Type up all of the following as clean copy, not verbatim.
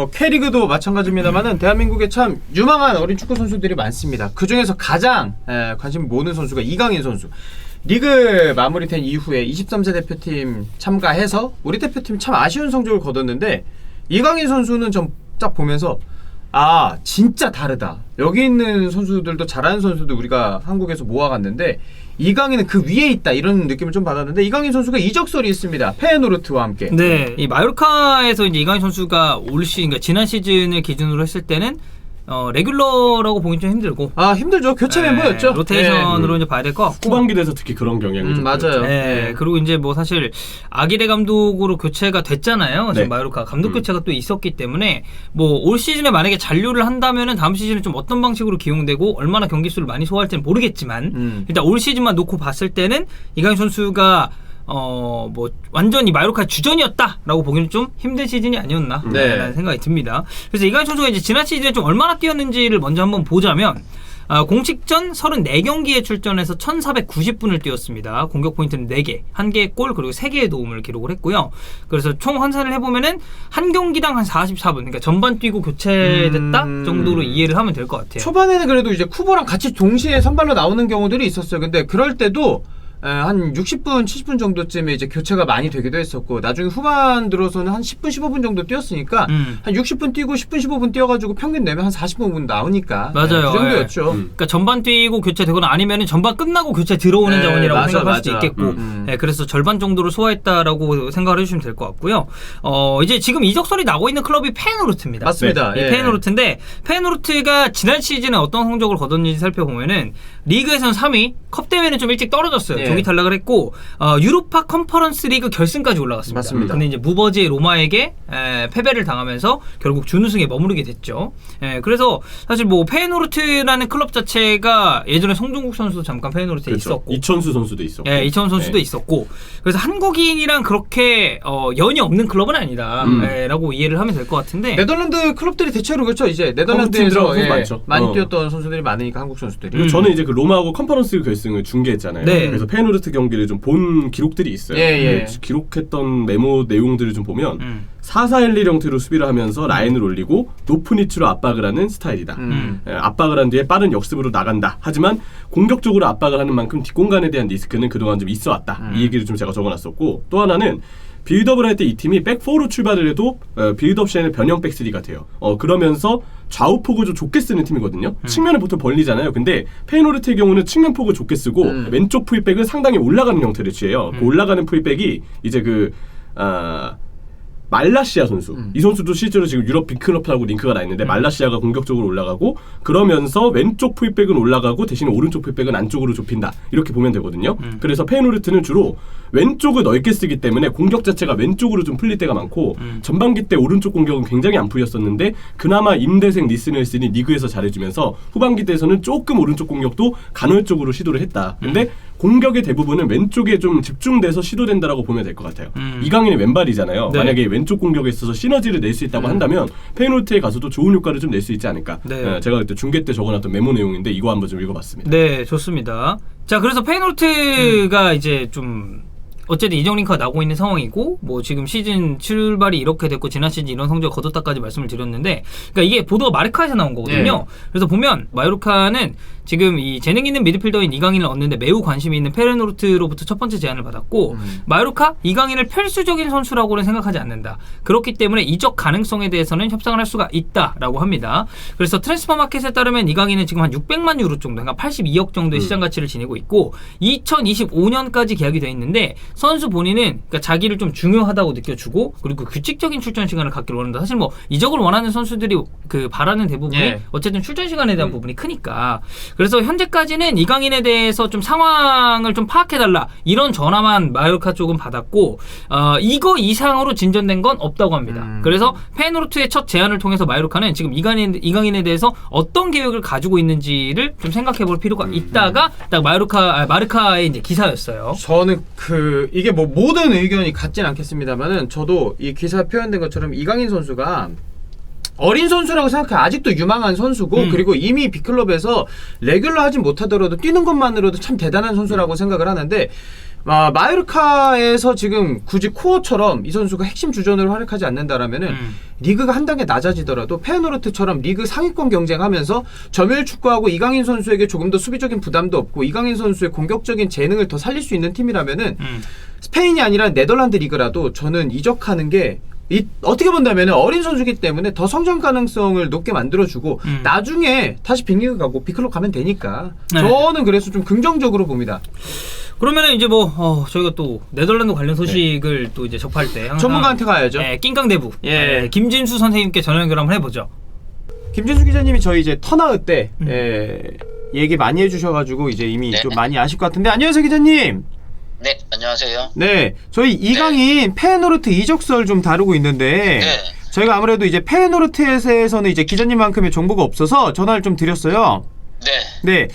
뭐 K리그도 마찬가지입니다만은 대한민국에 참 유망한 어린 축구 선수들이 많습니다. 그 중에서 가장 관심 모는 선수가 이강인 선수. 리그 마무리된 이후에 23세 대표팀 참가해서 우리 대표팀 참 아쉬운 성적을 거뒀는데 이강인 선수는 좀 딱 보면서 아 진짜 다르다. 여기 있는 선수들도 잘하는 선수들 우리가 한국에서 모아갔는데 이강인은 그 위에 있다 이런 느낌을 좀 받았는데 이강인 선수가 이적설이 있습니다. 페에노르트와 함께. 네, 이 마요르카에서 이제 이강인 선수가 올 시즌, 그러니까 지난 시즌을 기준으로 했을 때는 레귤러라고 보기 좀 힘들고. 아 힘들죠. 교체 멤버였죠. 로테이션으로 이제 봐야 될 것 같고. 후반기에서 특히 그런 경향이 좀 맞아요. 네. 그리고 이제 뭐 사실 아기레 감독으로 교체가 됐잖아요. 지금 마요르카 감독 교체가 또 있었기 때문에 뭐 올 시즌에 만약에 잔류를 한다면은 다음 시즌에 좀 어떤 방식으로 기용되고 얼마나 경기 수를 많이 소화할지는 모르겠지만 일단 올 시즌만 놓고 봤을 때는 이강인 선수가 뭐 완전히 마요르카의 주전이었다라고 보기는 좀 힘든 시즌이 아니었나라는 생각이 듭니다. 그래서 이강인 선수가 이제 지난 시즌에 좀 얼마나 뛰었는지를 먼저 한번 보자면 공식전 34경기에 출전해서 1490분을 뛰었습니다. 공격 포인트는 4개, 1개의 골 그리고 3개의 도움을 기록을 했고요. 그래서 총 환산을 해보면은 한 경기당 한 44분, 그러니까 전반 뛰고 교체됐다 정도로 이해를 하면 될 것 같아요. 초반에는 그래도 이제 쿠보랑 같이 동시에 선발로 나오는 경우들이 있었어요. 근데 그럴 때도 한 60분, 70분 정도쯤에 이제 교체가 많이 되기도 했었고 나중에 후반 들어서는 한 10분, 15분 정도 뛰었으니까 한 60분 뛰고 10분, 15분 뛰어가지고 평균 내면 한 40분 나오니까 맞아요. 그 정도였죠. 그러니까 전반 뛰고 교체되거나 아니면은 전반 끝나고 교체 들어오는 자원이라고 생각할 수도 있겠고 그래서 절반 정도로 소화했다라고 생각을 해주시면 될 것 같고요. 이제 지금 이적설이 나고 있는 클럽이 페에노르트입니다. 맞습니다. 네. 페에노르트인데 페에노르트가 지난 시즌에 어떤 성적을 거뒀는지 살펴보면은 리그에서는 3위, 컵 대회는 좀 일찍 떨어졌어요. 조기 탈락을 했고 유로파 컨퍼런스 리그 결승까지 올라갔습니다. 맞습니다. 근데 이제 무버지의 로마에게 패배를 당하면서 결국 준우승에 머무르게 됐죠. 그래서 사실 뭐 페에노르트라는 클럽 자체가 예전에 송종국 선수도 잠깐 페에노르트에 있었고 이천수 선수도 있었고 이천수 선수도 있었고 그래서 한국인이랑 그렇게 연이 없는 클럽은 아니다 라고 이해를 하면 될 것 같은데 네덜란드 클럽들이 대체로 그렇죠. 이제 네덜란드에서 많이 뛰었던 선수들이 많으니까 한국 선수들이. 그리고 저는 이제 그 로마하고 컨퍼런스 결승을 중계했잖아요. 그래서 페에노르트 경기를 좀 본 기록들이 있어요. 기록했던 메모 내용들을 좀 보면 4-4-1-1 형태로 수비를 하면서 라인을 올리고 높은 위치로 압박을 하는 스타일이다. 압박을 한 뒤에 빠른 역습으로 나간다. 하지만 공격적으로 압박을 하는 만큼 뒷공간에 대한 리스크는 그동안 좀 있어 왔다. 이 얘기를 좀 제가 적어놨었고 또 하나는 빌드업을 할 때 이 팀이 백4로 출발을 해도 빌드업 시에는 변형 백3가 돼요. 그러면서 좌우 폭을 좀 좁게 쓰는 팀이거든요. 측면을 보통 벌리잖아요. 근데 페에노르트의 경우는 측면 폭을 좁게 쓰고 왼쪽 풀백은 상당히 올라가는 형태를 취해요. 그 올라가는 풀백이 이제 말라시아 선수. 이 선수도 실제로 지금 유럽 빅클럽하고 링크가 나 있는데 말라시아가 공격적으로 올라가고 그러면서 왼쪽 풀백은 올라가고 대신 오른쪽 풀백은 안쪽으로 좁힌다. 이렇게 보면 되거든요. 그래서 페에노르트는 주로 왼쪽을 넓게 쓰기 때문에 공격 자체가 왼쪽으로 좀 풀릴 때가 많고 전반기 때 오른쪽 공격은 굉장히 안 풀렸었는데 그나마 임대생 리스넬슨이 리그에서 잘해주면서 후반기 때에서는 조금 오른쪽 공격도 간헐적으로 시도를 했다. 근데 공격의 대부분은 왼쪽에 좀 집중돼서 시도된다라고 보면 될 것 같아요. 이강인이 왼발이잖아요. 만약에 왼쪽 공격에 있어서 시너지를 낼 수 있다고 한다면 페에노르트에 가서도 좋은 효과를 좀 낼 수 있지 않을까. 제가 그때 중계 때 적어놨던 메모 내용인데 이거 한번 좀 읽어봤습니다. 네, 좋습니다. 자, 그래서 페에노르트가 이제 좀 어쨌든 이적 링크가 나오고 있는 상황이고 뭐 지금 시즌 출발이 이렇게 됐고 지난 시즌 이런 성적을 거뒀다까지 말씀을 드렸는데 그러니까 이게 보도가 마르카에서 나온 거거든요. 그래서 보면 마요르카는 지금 이 재능 있는 미드필더인 이강인을 얻는데 매우 관심이 있는 페에노르트로부터 첫 번째 제안을 받았고 마요르카 이강인을 필수적인 선수라고는 생각하지 않는다. 그렇기 때문에 이적 가능성에 대해서는 협상을 할 수가 있다라고 합니다. 그래서 트랜스퍼 마켓에 따르면 이강인은 지금 한 600만 유로 정도, 그러니까 82억 정도의 시장 가치를 지니고 있고 2025년까지 계약이 돼 있는데 선수 본인은 그러니까 자기를 좀 중요하다고 느껴주고 그리고 규칙적인 출전 시간을 갖기를 원한다. 사실 뭐 이적을 원하는 선수들이 바라는 대부분이 어쨌든 출전 시간에 대한 부분이 크니까. 그래서 현재까지는 이강인에 대해서 좀 상황을 좀 파악해달라 이런 전화만 마요르카 쪽은 받았고 이거 이상으로 진전된 건 없다고 합니다. 그래서 페에노르트의 첫 제안을 통해서 마요르카는 지금 이강인에 대해서 어떤 계획을 가지고 있는지를 좀 생각해볼 필요가 있다가 딱 마르카의 이제 기사였어요. 저는 이게 뭐 모든 의견이 같진 않겠습니다만은 저도 이 기사에 표현된 것처럼 이강인 선수가 어린 선수라고 생각해. 아직도 유망한 선수고 그리고 이미 B클럽에서 레귤러 하진 못하더라도 뛰는 것만으로도 참 대단한 선수라고 생각을 하는데 마요르카에서 지금 굳이 코어처럼 이 선수가 핵심 주전으로 활약하지 않는다라면은 리그가 한 단계 낮아지더라도 페노르트처럼 리그 상위권 경쟁하면서 점유율 축구하고 이강인 선수에게 조금 더 수비적인 부담도 없고 이강인 선수의 공격적인 재능을 더 살릴 수 있는 팀이라면은 스페인이 아니라 네덜란드 리그라도 저는 이적하는 게 어떻게 본다면 어린 선수기 때문에 더 성장 가능성을 높게 만들어주고 나중에 다시 빅리그 가고 빅클럽 가면 되니까 네. 저는 그래서 좀 긍정적으로 봅니다. 그러면은 이제 뭐 저희가 또 네덜란드 관련 소식을 또 이제 접할 때 항상 전문가한테 가야죠. 낑깡대부 예. 김진수 선생님께 전화 연결 한번 해보죠. 김진수 기자님이 저희 이제 턴아웃 때 얘기 많이 해주셔가지고 이제 이미 네. 좀 많이 아실 것 같은데 안녕하세요 기자님. 네, 안녕하세요. 네, 저희 이강인 페노르트 이적설 좀 다루고 있는데 네. 저희가 아무래도 이제 페노르트에서는 이제 기자님만큼의 정보가 없어서 전화를 좀 드렸어요. 네, 네,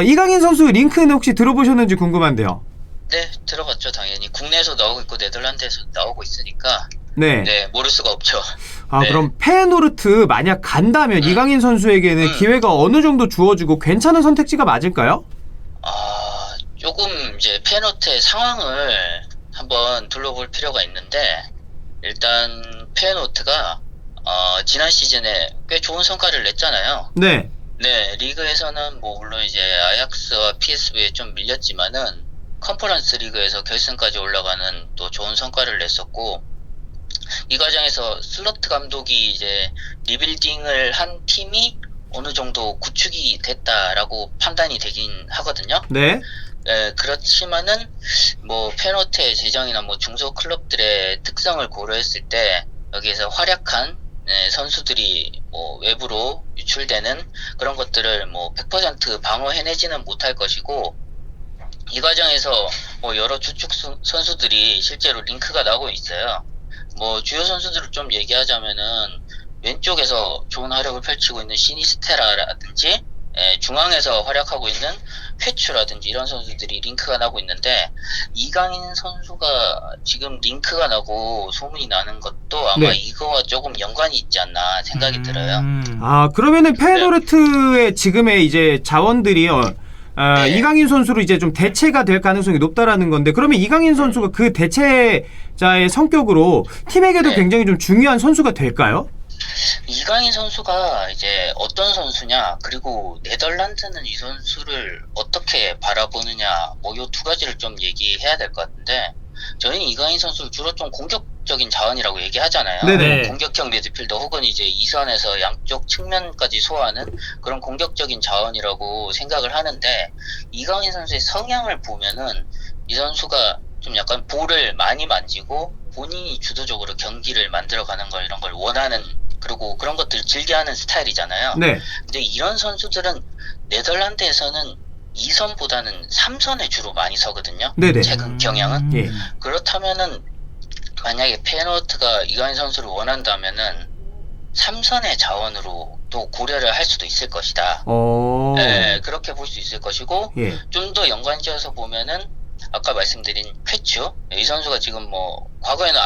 이강인 선수 링크는 혹시 들어보셨는지 궁금한데요. 네, 들어봤죠, 당연히. 국내에서 나오고 있고 네덜란드에서 나오고 있으니까 네. 네, 모를 수가 없죠. 네. 그럼 페노르트 만약 간다면 이강인 선수에게는 기회가 어느 정도 주어지고 괜찮은 선택지가 맞을까요? 조금 이제 페노트의 상황을 한번 둘러볼 필요가 있는데 일단 페노트가 지난 시즌에 꽤 좋은 성과를 냈잖아요. 네. 네, 리그에서는 뭐 물론 이제 아약스와 PSV에 좀 밀렸지만은 컨퍼런스 리그에서 결승까지 올라가는 또 좋은 성과를 냈었고 이 과정에서 슬로트 감독이 이제 리빌딩을 한 팀이 어느 정도 구축이 됐다라고 판단이 되긴 하거든요. 네. 네, 그렇지만은 뭐 페노트의 재정이나 뭐 중소 클럽들의 특성을 고려했을 때 여기에서 활약한 선수들이 뭐 외부로 유출되는 그런 것들을 뭐 100% 방어해내지는 못할 것이고 이 과정에서 뭐 여러 주축 선수들이 실제로 링크가 나고 있어요. 뭐 주요 선수들을 좀 얘기하자면은 왼쪽에서 좋은 활약을 펼치고 있는 시니스테라라든지 중앙에서 활약하고 있는 회추라든지 이런 선수들이 링크가 나고 있는데 이강인 선수가 지금 링크가 나고 소문이 나는 것도 아마 네. 이거와 조금 연관이 있지 않나 생각이 들어요. 그러면은 페노르트의 지금의 이제 자원들이 네. 이강인 선수로 이제 좀 대체가 될 가능성이 높다라는 건데 그러면 이강인 선수가 그 대체자의 성격으로 팀에게도 네. 굉장히 좀 중요한 선수가 될까요? 이강인 선수가 이제 어떤 선수냐 그리고 네덜란드는 이 선수를 어떻게 바라보느냐 뭐 요 두 가지를 좀 얘기해야 될 것 같은데 저희는 이강인 선수를 주로 좀 공격적인 자원이라고 얘기하잖아요. 네네. 공격형 미드필더 혹은 이제 이선에서 양쪽 측면까지 소화하는 그런 공격적인 자원이라고 생각을 하는데 이강인 선수의 성향을 보면은 이 선수가 좀 약간 볼을 많이 만지고 본인이 주도적으로 경기를 만들어가는 걸 이런 걸 원하는 그리고 그런 것들을 즐겨하는 스타일이잖아요. 네. 근데 이런 선수들은 네덜란드에서는 2선보다는 3선에 주로 많이 서거든요. 네네. 최근 경향은. 예. 그렇다면은 만약에 페노트가 이강인 선수를 원한다면은 3선의 자원으로 또 고려를 할 수도 있을 것이다. 네, 그렇게 볼 수 있을 것이고 예. 좀 더 연관지어서 보면은 아까 말씀드린 쾌추 이 선수가 지금 뭐 과거에는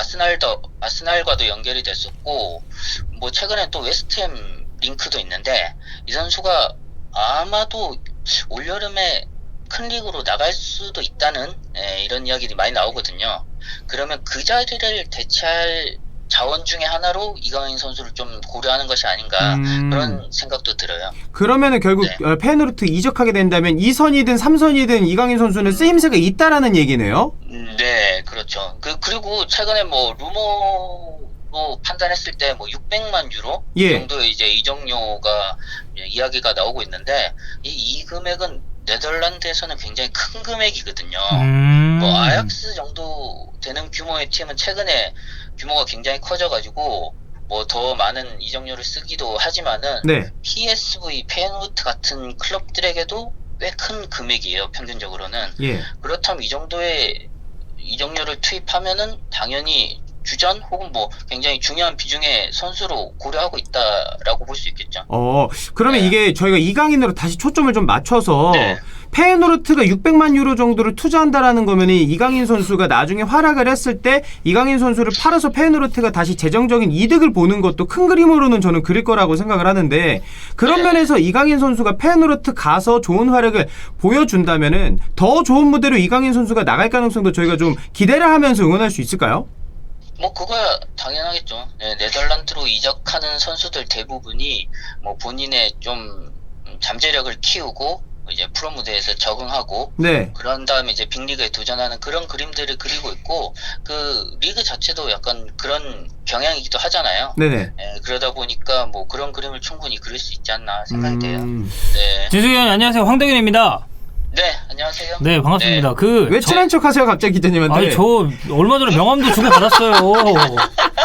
아스날과도 연결이 됐었고 뭐 최근에 또 웨스트햄 링크도 있는데 이 선수가 아마도 올여름에 큰 리그로 나갈 수도 있다는 이런 이야기들이 많이 나오거든요. 그러면 그 자리를 대체할 자원 중에 하나로 이강인 선수를 좀 고려하는 것이 아닌가 그런 생각도 들어요. 그러면은 결국 네. 페노르트 이적하게 된다면 2선이든 3선이든 이강인 선수는 쓰임새가 있다라는 얘기네요. 네, 그렇죠. 그리고 최근에 뭐 루머로 판단했을 때 뭐 600만 유로 예. 정도의 이제 이적료가 이야기가 나오고 있는데 이 금액은 네덜란드에서는 굉장히 큰 금액이거든요. 뭐 아약스 정도 되는 규모의 팀은 최근에 규모가 굉장히 커져가지고 뭐 더 많은 이적료를 쓰기도 하지만은 네. PSV, 페노르트 같은 클럽들에게도 꽤 큰 금액이에요. 평균적으로는. 예. 그렇다면 이 정도의 이적료를 투입하면은 당연히 주전 혹은 뭐 굉장히 중요한 비중의 선수로 고려하고 있다라고 볼 수 있겠죠. 그러면 네. 이게 저희가 이강인으로 다시 초점을 좀 맞춰서 네. 페이노르트가 600만 유로 정도를 투자한다라는 거면 이강인 선수가 나중에 활약을 했을 때 이강인 선수를 팔아서 페이노르트가 다시 재정적인 이득을 보는 것도 큰 그림으로는 저는 그릴 거라고 생각을 하는데 그런 면에서 이강인 선수가 페이노르트 가서 좋은 활약을 보여준다면은 더 좋은 무대로 이강인 선수가 나갈 가능성도 저희가 좀 기대를 하면서 응원할 수 있을까요? 뭐 그거야 당연하겠죠. 네, 네덜란드로 이적하는 선수들 대부분이 뭐 본인의 좀 잠재력을 키우고 이제 프로 무대에서 적응하고 네. 그런 다음에 이제 빅리그에 도전하는 그런 그림들을 그리고 있고 그 리그 자체도 약간 그런 경향이기도 하잖아요. 네네. 네, 그러다 보니까 뭐 그런 그림을 충분히 그릴 수 있지 않나 생각이 돼요. 네. 진숙이 형 안녕하세요. 황덕윤입니다. 네, 안녕하세요. 네, 반갑습니다. 네. 왜 친한 척 하세요 갑자기 기자님한테? 아니 저 얼마 전에 명함도 주고 받았어요.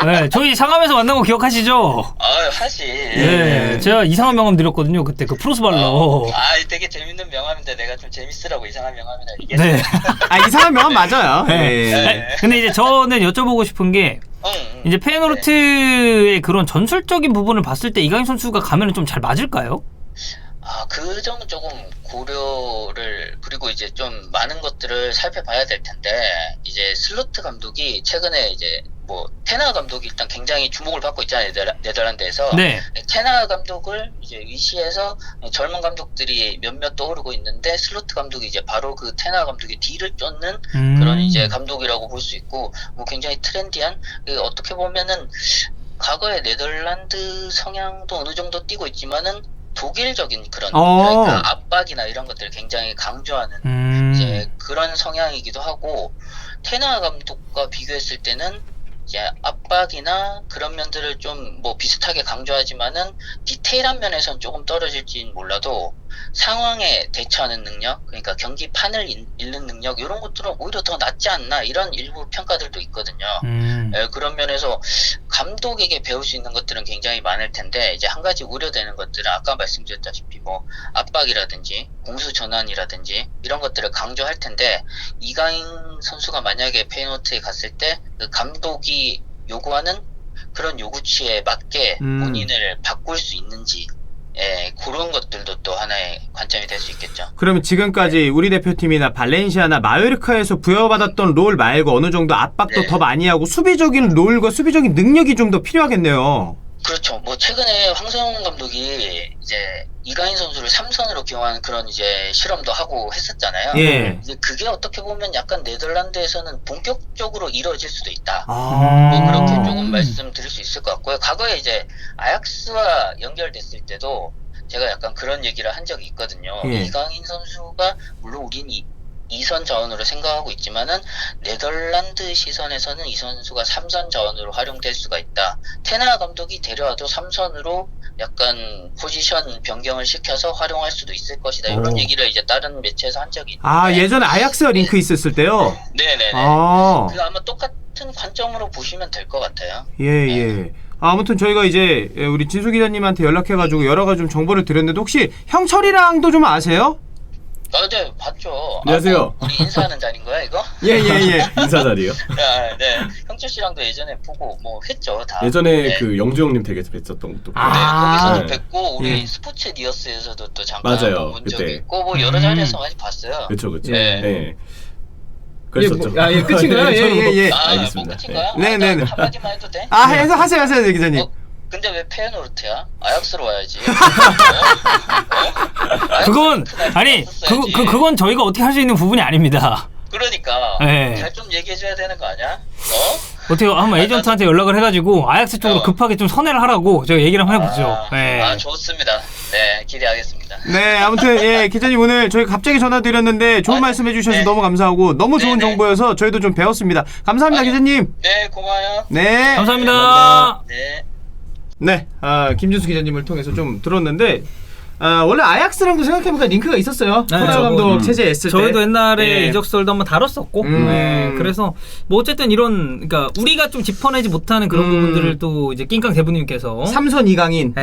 네, 저희 상암에서 만난 거 기억하시죠? 아, 사실. 네, 제가 이상한 명함 드렸거든요. 그때 그 프로스발로. 되게 재밌는 명함인데 내가 좀 재밌으라고 이상한 명함이라 이게. 네. 이상한 명함 맞아요. 네. 예. 네. 근데 이제 저는 여쭤보고 싶은 게 이제 페이노르트의 그런 전술적인 부분을 봤을 때 이강인 선수가 가면은 좀 잘 맞을까요? 그 점은 조금 고려를 그리고 이제 좀 많은 것들을 살펴봐야 될 텐데 이제 슬로트 감독이 최근에 이제 뭐 테나 감독이 일단 굉장히 주목을 받고 있잖아요. 네덜란드에서. 네. 테나 감독을 이제 위시해서 젊은 감독들이 몇몇 떠오르고 있는데 슬로트 감독이 이제 바로 그 테나 감독의 뒤를 쫓는 그런 이제 감독이라고 볼 수 있고 뭐 굉장히 트렌디한 어떻게 보면은 과거의 네덜란드 성향도 어느 정도 띄고 있지만은 독일적인 그런 그러니까 압박이나 이런 것들을 굉장히 강조하는 이제 그런 성향이기도 하고 테나 감독과 비교했을 때는 이제 압박이나 그런 면들을 좀 뭐 비슷하게 강조하지만은 디테일한 면에선 조금 떨어질지는 몰라도 상황에 대처하는 능력, 그러니까 경기판을 읽는 능력 이런 것들은 오히려 더 낫지 않나 이런 일부 평가들도 있거든요. 그런 면에서 감독에게 배울 수 있는 것들은 굉장히 많을 텐데 이제 한 가지 우려되는 것들은 아까 말씀드렸다시피 뭐 압박이라든지 공수 전환이라든지 이런 것들을 강조할 텐데 이강인 선수가 만약에 페이노르트에 갔을 때 그 감독이 요구하는 그런 요구치에 맞게 본인을 바꿀 수 있는지 그런 것들도 또 하나의 관점이 될 수 있겠죠. 그러면 지금까지 우리 대표팀이나 발렌시아나 마요르카에서 부여받았던 롤 말고 어느 정도 압박도 더 많이 하고 수비적인 롤과 수비적인 능력이 좀 더 필요하겠네요. 그렇죠. 뭐 최근에 황성훈 감독이 이제 이강인 선수를 3선으로 기용하는 그런 이제 실험도 하고 했었잖아요. 예. 이제 그게 어떻게 보면 약간 네덜란드에서는 본격적으로 이루어질 수도 있다. 아. 뭐 그렇게 조금 말씀드릴 수 있을 것 같고요. 과거에 이제 아약스와 연결됐을 때도 제가 약간 그런 얘기를 한 적이 있거든요. 예. 이강인 선수가 물론 우린 2선 자원으로 생각하고 있지만은 네덜란드 시선에서는 이 선수가 3선 자원으로 활용될 수가 있다. 테나 감독이 데려와도 3선으로 약간 포지션 변경을 시켜서 활용할 수도 있을 것이다. 이런 얘기를 이제 다른 매체에서 한 적이 있는데. 예전에 아약스와 링크 있었을 때요? 네네네. 아. 그 아마 똑같은 관점으로 보시면 될 것 같아요. 예. 아무튼 저희가 이제 우리 진수 기자님한테 연락해가지고 여러 가지 좀 정보를 드렸는데 혹시 형철이랑도 좀 아세요? 네, 봤죠. 안녕하세요. 우리 인사하는 자리인 거야, 이거? 예. 인사 자리요. 네. 형철 씨랑도 예전에 보고 뭐 했죠, 다. 예전에 네. 그 영주 형님 댁에서 뵀었던 것도. 거기서도 네. 뵙고 우리 예. 스포츠 니어스에서도 또 잠깐 맞아요, 본 적이 그때. 있고 뭐 여러 자리에서 많이 봤어요. 그렇죠. 네. 네. 그랬었죠. 끝인가요? 예. 알겠습니다. 뭐 끝인가요? 네네네. 한마디만 해도 돼? 하세요 기자님. 근데 왜 페이노르트야? 아약스로 와야지. 그건 아니 그건 저희가 어떻게 할 수 있는 부분이 아닙니다. 그러니까 네. 잘 좀 얘기해줘야 되는 거 아니야? 어떻게 한번 에이전트한테 연락을 해가지고 아약스 쪽으로 급하게 좀 선회를 하라고 제가 얘기를 한번 해보죠. 네. 좋습니다. 네, 기대하겠습니다. 네, 아무튼 기자님 오늘 저희 갑자기 전화드렸는데 좋은 말씀 해주셔서 네. 너무 감사하고 너무 좋은 네. 정보여서 저희도 좀 배웠습니다. 감사합니다, 기자님. 네, 고마워요. 네. 감사합니다. 네. 네, 김준수 기자님을 통해서 좀 들었는데 원래 아약스랑도 생각해보니까 링크가 있었어요. 네, 코나 감독 체제에 있을 때. 저희도 옛날에 예. 이적설도 한번 다뤘었고 그래서 뭐 어쨌든 이런 그러니까 우리가 좀 짚어내지 못하는 그런 부분들을 또 이제 낑깡 대부님께서 3선 이강인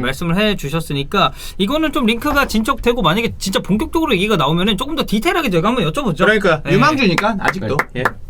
말씀을 해주셨으니까 이거는 좀 링크가 진척되고 만약에 진짜 본격적으로 얘기가 나오면은 조금 더 디테일하게 제가 한번 여쭤보죠. 그러니까 예. 유망주니까 아직도. 네. 예.